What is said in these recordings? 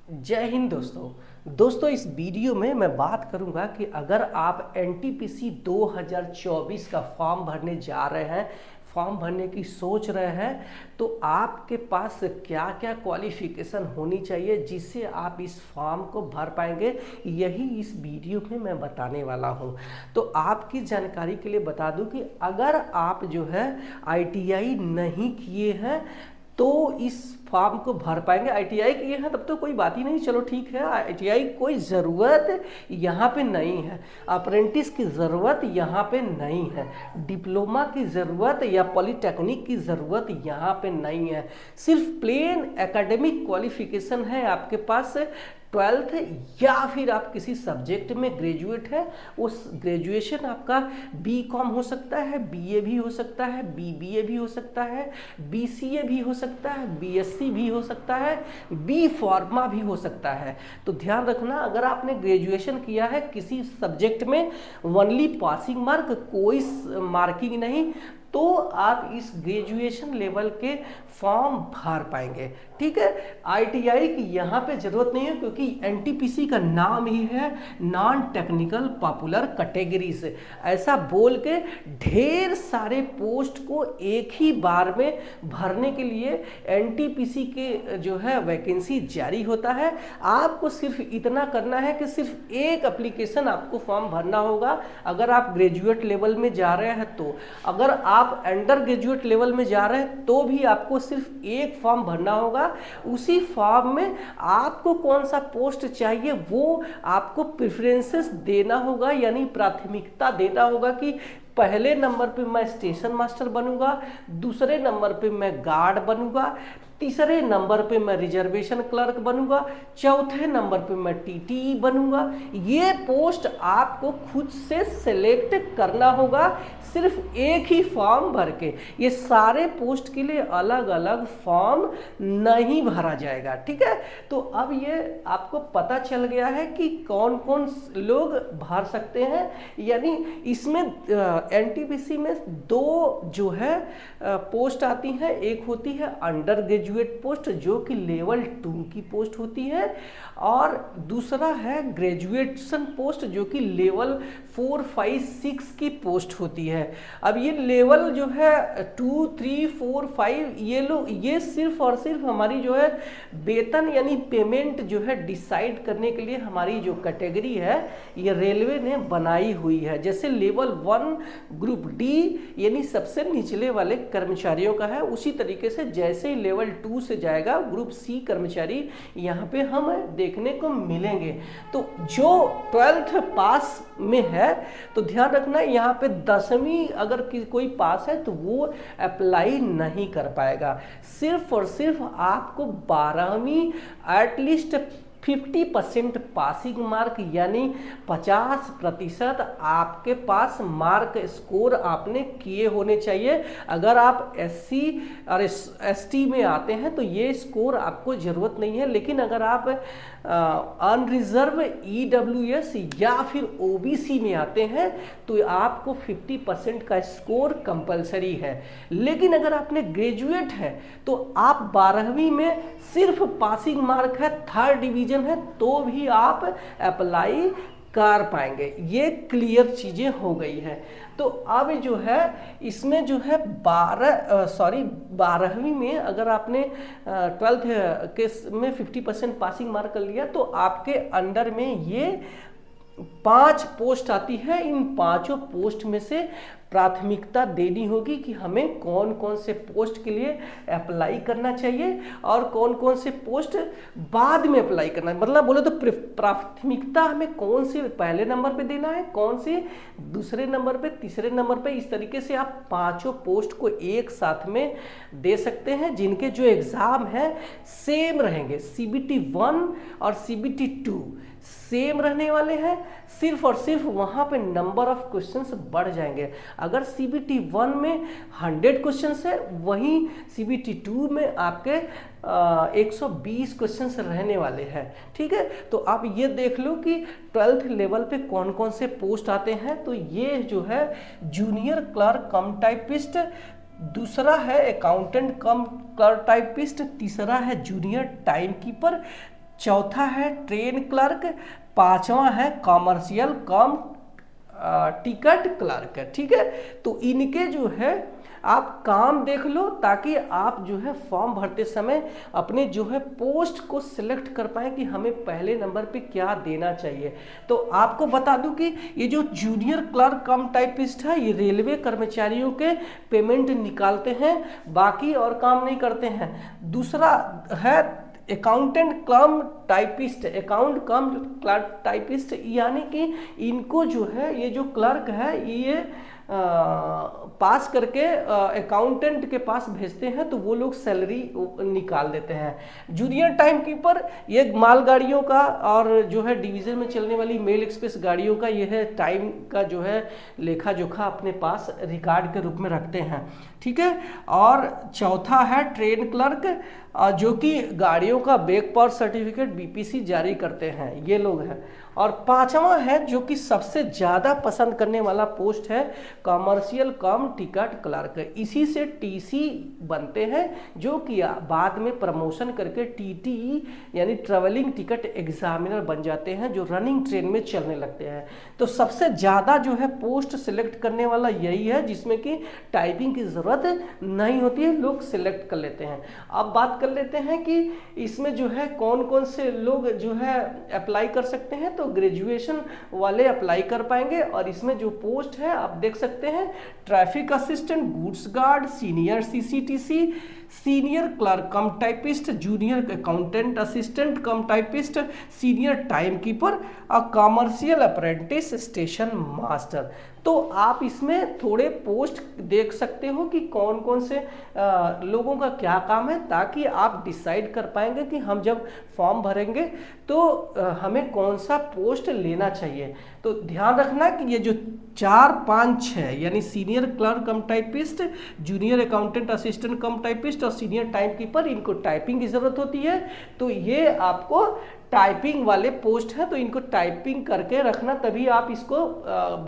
जय हिंद दोस्तों इस वीडियो में मैं बात करूंगा कि अगर आप एनटीपीसी 2024 का फॉर्म भरने जा रहे हैं, फॉर्म भरने की सोच रहे हैं, तो आपके पास क्या क्या क्वालिफिकेशन होनी चाहिए जिससे आप इस फॉर्म को भर पाएंगे, यही इस वीडियो में मैं बताने वाला हूं। तो आपकी जानकारी के लिए बता दूं कि अगर आप जो है आईटीआई नहीं किए हैं तो इस फॉर्म को भर पाएंगे। आईटीआई किए हैं तब तो कोई बात ही नहीं, चलो ठीक है, आईटीआई कोई ज़रूरत यहाँ पे नहीं है, अप्रेंटिस की ज़रूरत यहाँ पे नहीं है, डिप्लोमा की ज़रूरत या पॉलीटेक्निक की ज़रूरत यहाँ पे नहीं है। सिर्फ प्लेन एकेडमिक क्वालिफिकेशन है आपके पास, 12th या फिर आप किसी सब्जेक्ट में ग्रेजुएट है, उस ग्रेजुएशन आपका बीकॉम हो सकता है, बीए भी हो सकता है, बीबीए भी हो सकता है, बीसीए भी हो सकता है, बीएससी भी हो सकता है, बी फार्मा भी हो सकता है। तो ध्यान रखना, अगर आपने ग्रेजुएशन किया है किसी सब्जेक्ट में, ओनली पासिंग मार्क, कोई मार्किंग नहीं, तो आप इस ग्रेजुएशन लेवल के फॉर्म भर पाएंगे। ठीक है, आईटीआई की यहाँ पे जरूरत नहीं है क्योंकि एनटीपीसी का नाम ही है नॉन टेक्निकल पॉपुलर कैटेगरीज। ऐसा बोल के ढेर सारे पोस्ट को एक ही बार में भरने के लिए एनटीपीसी के जो है वैकेंसी जारी होता है। आपको सिर्फ इतना करना है कि सिर्फ एक एप्लीकेशन आपको फॉर्म भरना होगा अगर आप ग्रेजुएट लेवल में जा रहे हैं तो। अगर आप अंडर ग्रेजुएट लेवल में जा रहे हैं तो भी आपको सिर्फ एक फॉर्म भरना होगा। उसी फॉर्म में आपको कौन सा पोस्ट चाहिए वो आपको प्रेफरेंसेस देना होगा, यानी प्राथमिकता देना होगा कि पहले नंबर पे मैं स्टेशन मास्टर बनूंगा, दूसरे नंबर पे मैं गार्ड बनूंगा, तीसरे नंबर पे मैं रिजर्वेशन क्लर्क बनूंगा, चौथे नंबर पे मैं टीटी बनूंगा। ये पोस्ट आपको खुद से सिलेक्ट करना होगा सिर्फ एक ही फॉर्म भर के। ये सारे पोस्ट के लिए अलग अलग फॉर्म नहीं भरा जाएगा। ठीक है, तो अब ये आपको पता चल गया है कि कौन कौन लोग भर सकते हैं। यानी इसमें एनटीपीसी में दो जो है पोस्ट आती हैं, एक होती है अंडर ग्रेजुएट पोस्ट जो कि लेवल 2 की पोस्ट होती है, और दूसरा है ग्रेजुएशन पोस्ट जो कि लेवल 4, 5, 6 की पोस्ट होती है। अब ये लेवल जो है 2, 3, 4, 5 ये लोग, ये सिर्फ और सिर्फ हमारी जो है वेतन यानी पेमेंट जो है डिसाइड करने के लिए हमारी जो कैटेगरी है ये रेलवे ने बनाई हुई है। जैसे लेवल 1 ग्रुप डी यानी सबसे निचले वाले कर्मचारियों का है, उसी तरीके से जैसे ही लेवल 2 से जाएगा ग्रुप सी कर्मचारी यहाँ पे हम देखने को मिलेंगे। तो जो 12th पास में है तो ध्यान रखना, यहाँ पे 10वीं अगर कोई पास है तो वो अप्लाई नहीं कर पाएगा। सिर्फ और सिर्फ आपको 12वीं एटलीस्ट 50% पासिंग मार्क यानी 50% आपके पास मार्क स्कोर आपने किए होने चाहिए। अगर आप एससी और एसटी में आते हैं तो ये स्कोर आपको ज़रूरत नहीं है, लेकिन अगर आप अनरिजर्व ईडब्ल्यूएस या फिर ओबीसी में आते हैं तो आपको 50% का स्कोर कंपलसरी है। लेकिन अगर आपने ग्रेजुएट है तो आप 12वीं में सिर्फ पासिंग मार्क है, 3rd डिवीजन है, तो भी आप अप्लाई कर पाएंगे। ये क्लियर चीज़ें हो गई है। तो अब जो है इसमें जो है 12वीं में अगर आपने 12th के में 50% पासिंग मार्क कर लिया तो आपके अंडर में ये 5 पोस्ट आती है। इन 5 पोस्ट में से प्राथमिकता देनी होगी कि हमें कौन कौन से पोस्ट के लिए अप्लाई करना चाहिए और कौन कौन से पोस्ट बाद में अप्लाई करना है। मतलब बोले तो प्राथमिकता हमें कौन से पहले नंबर पे देना है, कौन से दूसरे नंबर पे, तीसरे नंबर पे। इस तरीके से आप 5 पोस्ट को एक साथ में दे सकते हैं, जिनके जो एग्ज़ाम है सेम रहेंगे। CBT 1 और CBT 2 सेम रहने वाले हैं, सिर्फ और सिर्फ वहाँ पे नंबर ऑफ क्वेश्चंस बढ़ जाएंगे। अगर CBT 1 में 100 क्वेश्चंस है, वहीं CBT 2 में आपके 120 क्वेश्चंस रहने वाले हैं। ठीक है, तो आप ये देख लो कि 12th लेवल पे कौन कौन से पोस्ट आते हैं। तो ये जो है जूनियर क्लर्क कम टाइपिस्ट, दूसरा है अकाउंटेंट कम क्लर्क टाइपिस्ट, तीसरा है जूनियर टाइम कीपर, चौथा है ट्रेन क्लर्क, पांचवा है कॉमर्शियल कम टिकट क्लर्क। ठीक है, तो इनके जो है आप काम देख लो, ताकि आप जो है फॉर्म भरते समय अपने जो है पोस्ट को सिलेक्ट कर पाए कि हमें पहले नंबर पे क्या देना चाहिए। तो आपको बता दूं कि ये जो जूनियर क्लर्क कम टाइपिस्ट है, ये रेलवे कर्मचारियों के पेमेंट निकालते हैं, बाकी और काम नहीं करते हैं। दूसरा है अकाउंटेंट कम टाइपिस्ट, अकाउंट कम क्लर्क टाइपिस्ट, यानी कि इनको जो है ये जो क्लर्क है ये पास करके अकाउंटेंट के पास भेजते हैं, तो वो लोग सैलरी निकाल देते हैं। जूनियर टाइम कीपर ये मालगाड़ियों का और जो है डिवीज़न में चलने वाली मेल एक्सप्रेस गाड़ियों का ये है टाइम का जो है लेखा जोखा अपने पास रिकॉर्ड के रूप में रखते हैं। ठीक है, और चौथा है ट्रेन क्लर्क, जो कि गाड़ियों का बैक पावर सर्टिफिकेट बीपीसी जारी करते हैं, ये लोग हैं। और पांचवा है जो कि सबसे ज़्यादा पसंद करने वाला पोस्ट है कॉमर्शियल कम टिकट क्लर्क। इसी से टीसी बनते हैं, जो कि बाद में प्रमोशन करके टीटी यानी ट्रेवलिंग टिकट एग्जामिनर बन जाते हैं, जो रनिंग ट्रेन में चलने लगते हैं। तो सबसे ज़्यादा जो है पोस्ट सिलेक्ट करने वाला यही है, जिसमें कि टाइपिंग की ज़रूरत नहीं होती है, लोग सिलेक्ट कर लेते हैं। अब बात कर लेते हैं कि इसमें जो है कौन कौन से लोग जो है अप्लाई कर सकते हैं। तो ग्रेजुएशन वाले अप्लाई कर पाएंगे, और इसमें जो पोस्ट है आप देख सकते हैं, traffic assistant, goods guard, senior CCTC, senior clerk कम टाइपिस्ट, जूनियर अकाउंटेंट असिस्टेंट कम टाइपिस्ट, सीनियर टाइम कीपर और कॉमर्शियल अप्रेंटिस स्टेशन मास्टर। तो आप इसमें थोड़े पोस्ट देख सकते हो कि कौन कौन से लोगों का क्या काम है, ताकि आप डिसाइड कर पाएंगे कि हम जब फॉर्म भरेंगे तो हमें कौन सा पोस्ट लेना चाहिए। तो ध्यान रखना कि ये जो 4, 5, 6 यानी सीनियर क्लर्क कम टाइपिस्ट, जूनियर अकाउंटेंट असिस्टेंट कम टाइपिस्ट और सीनियर टाइम कीपर, इनको टाइपिंग की ज़रूरत होती है। तो ये आपको टाइपिंग वाले पोस्ट है, तो इनको टाइपिंग करके रखना, तभी आप इसको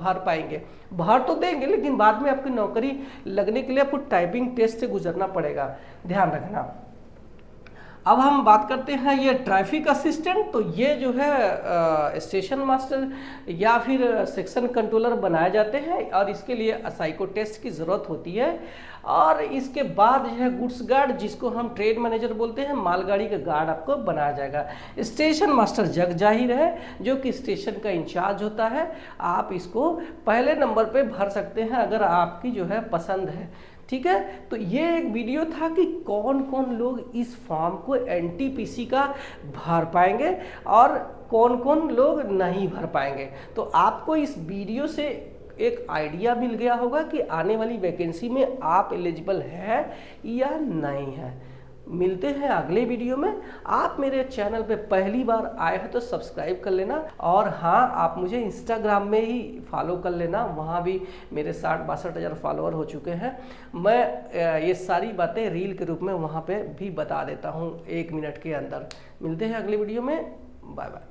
भर पाएंगे। भर तो देंगे, लेकिन बाद में आपकी नौकरी लगने के लिए आपको टाइपिंग टेस्ट से गुजरना पड़ेगा, ध्यान रखना। अब हम बात करते हैं ये ट्रैफिक असिस्टेंट। तो ये जो है स्टेशन मास्टर या फिर सेक्शन कंट्रोलर बनाए जाते हैं, और इसके लिए साइको टेस्ट की ज़रूरत होती है। और इसके बाद जो है गुड्स गार्ड, जिसको हम ट्रेन मैनेजर बोलते हैं, मालगाड़ी का गार्ड आपको बनाया जाएगा। स्टेशन मास्टर जग जाहिर है, जो कि स्टेशन का इंचार्ज होता है। आप इसको पहले नंबर पे भर सकते हैं अगर आपकी जो है पसंद है। ठीक है, तो ये एक वीडियो था कि कौन कौन लोग इस फॉर्म को एनटीपीसी का भर पाएंगे और कौन कौन लोग नहीं भर पाएंगे। तो आपको इस वीडियो से एक आइडिया मिल गया होगा कि आने वाली वैकेंसी में आप एलिजिबल है या नहीं है। मिलते हैं अगले वीडियो में। आप मेरे चैनल पे पहली बार आए हैं तो सब्सक्राइब कर लेना, और हाँ, आप मुझे इंस्टाग्राम में ही फॉलो कर लेना, वहाँ भी मेरे 60-62 हज़ार फॉलोअर हो चुके हैं। मैं ये सारी बातें रील के रूप में वहाँ पे भी बता देता हूँ 1 मिनट के अंदर। मिलते हैं अगले वीडियो में, बाय बाय।